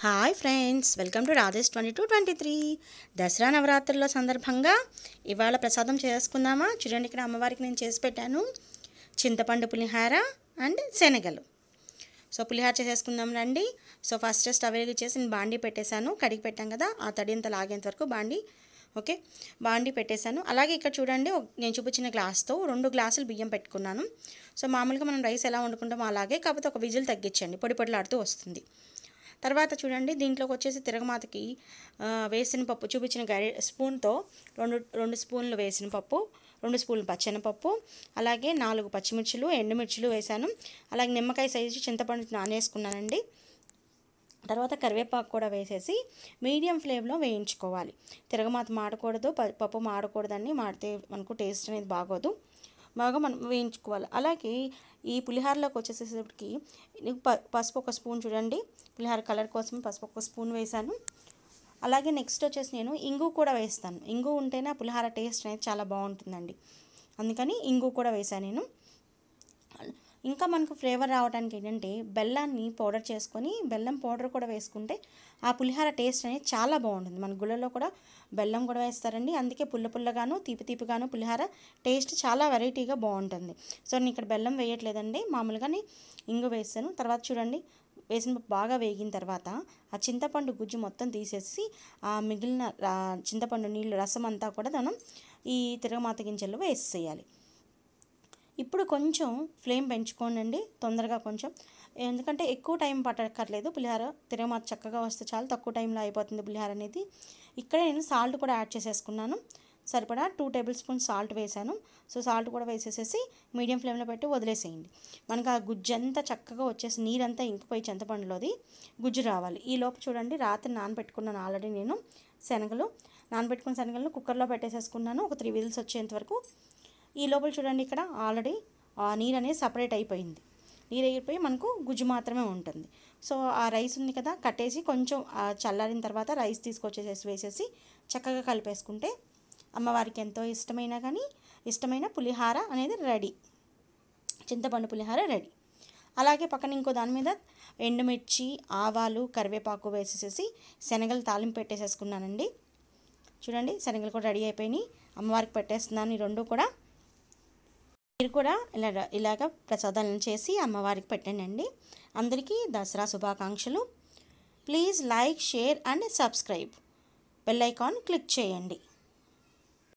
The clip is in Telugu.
Hi friends, welcome to Rajesh 2223 Dasara నవరాత్రుల సందర్భంగా ఇవాళ ప్రసాదం చేసుకుందామా. చూడండి, ఇక్కడ అమ్మవారికి నేను చేసి పెట్టాను చింతపండు పులిహార అండ్ శనగలు. సో పులిహార చేసేసుకుందాం రండి. సో ఫస్ట్ స్టవ్ వెలిగించేసి నేను బాండీ పెట్టేశాను. కడిగి పెట్టాం కదా, ఆ తడి అంతా లాగేంత వరకు బాండీ పెట్టేశాను. అలాగే ఇక్కడ చూడండి, నేను చూపించిన గ్లాస్తో 2 గ్లాసులు బియ్యం పెట్టుకున్నాను. సో మామూలుగా మనం రైస్ ఎలా వండుకుంటామో అలాగే, కాకపోతే ఒక విజిల్ తగ్గించండి, పొడి పొడిలాడుతూ వస్తుంది. తర్వాత చూడండి, దీంట్లోకి వచ్చేసి తిరగమాతకి వేసిన పప్పు చూపించిన స్పూన్తో రెండు స్పూన్లు వేసిన పప్పు, 2 స్పూన్లు పచ్చెనపప్పు, అలాగే 4 పచ్చిమిర్చిలు, ఎండుమిర్చిలు వేశాను. అలాగే నిమ్మకాయ సైజు చింతపండు నానేసుకున్నానండి. తర్వాత కరివేపాకు కూడా వేసేసి మీడియం ఫ్లేమ్లో వేయించుకోవాలి. తిరగమాత మాడకూడదు, పప్పు మాడకూడదని, మాడితే మనకు టేస్ట్ అనేది బాగోదు. బాగా మనం వేయించుకోవాలి. అలాగే ఈ పులిహారలోకి వచ్చేసేసరికి పసుపు 1 స్పూన్, చూడండి పులిహార కలర్ కోసం పసుపు 1 స్పూన్ వేసాను. అలాగే నెక్స్ట్ వచ్చేసి నేను ఇంగు కూడా వేస్తాను. ఇంగు ఉంటేనే ఆ పులిహార టేస్ట్ అనేది చాలా బాగుంటుందండి, అందుకని ఇంగు కూడా వేసాను నేను. ఇంకా మనకు ఫ్లేవర్ రావడానికి ఏంటంటే బెల్లాన్ని పౌడర్ చేసుకొని, బెల్లం పౌడర్ కూడా వేసుకుంటే ఆ పులిహార టేస్ట్ అనేది చాలా బాగుంటుంది. మన గుళ్ళలో కూడా బెల్లం కూడా వేస్తారండి, అందుకే పుల్ల పుల్లగాను తీపి తీపిగాను పులిహార టేస్ట్ చాలా వెరైటీగా బాగుంటుంది. సో నేను ఇక్కడ బెల్లం వేయట్లేదండి, మామూలుగానే ఇంగు వేస్తాను. తర్వాత చూడండి, వేసిన బాగా వేగిన తర్వాత ఆ చింతపండు గుజ్జు మొత్తం తీసేసి ఆ మిగిలిన చింతపండు నీళ్ళు రసం అంతా కూడా మనం ఈ తిరగమాత గింజల్లో వేసేయాలి. ఇప్పుడు కొంచెం ఫ్లేమ్ పెంచుకోండి తొందరగా, కొంచెం ఎందుకంటే ఎక్కువ టైం పట్టక్కర్లేదు. పులిహార తిరగమాత చక్కగా వస్తే చాలా తక్కువ టైంలో అయిపోతుంది పులిహార అనేది. ఇక్కడే నేను సాల్ట్ కూడా యాడ్ చేసేసుకున్నాను. సరిపడా 2 టేబుల్ స్పూన్స్ సాల్ట్ వేసాను. సో సాల్ట్ కూడా వేసేసేసి మీడియం ఫ్లేమ్లో పెట్టి వదిలేసేయండి. మనకు ఆ గుజ్జు అంతా చక్కగా వచ్చేసి నీరంతా ఇంకిపోయి చింతపండులోది గుజ్జు రావాలి. ఈ లోపు చూడండి, రాత్రి నానబెట్టుకున్నాను ఆల్రెడీ నేను నానబెట్టుకున్న శనగలను కుక్కర్లో పెట్టేసేసుకున్నాను, ఒక 3 విజిల్స్ వచ్చేంత వరకు. ఈ లోపల చూడండి, ఇక్కడ ఆల్రెడీ ఆ నీరు అనేది సపరేట్ అయిపోయింది. నీరు అయిపోయి మనకు గుజ్జు మాత్రమే ఉంటుంది. సో ఆ రైస్ ఉంది కదా, కట్టేసి కొంచెం చల్లారిన తర్వాత రైస్ తీసుకొచ్చేసేసి వేసేసి చక్కగా కలిపేసుకుంటే అమ్మవారికి ఎంతో ఇష్టమైన పులిహార అనేది రెడీ, చింతపండు పులిహార రెడీ. అలాగే పక్కన ఇంకో దాని మీద ఎండుమిర్చి, ఆవాలు, కరివేపాకు వేసేసేసి శనగలు తాలింపు పెట్టేసేసుకున్నానండి. చూడండి, శనగలు కూడా రెడీ అయిపోయినాయి. అమ్మవారికి పెట్టేస్తున్నాను ఈ 2 కూడా. మీరు కూడా ఇలాగ ప్రసాదాలను చేసి అమ్మవారికి పెట్టండి. అందరికీ దసరా శుభాకాంక్షలు. Please like, share and subscribe. Bell icon click చేయండి.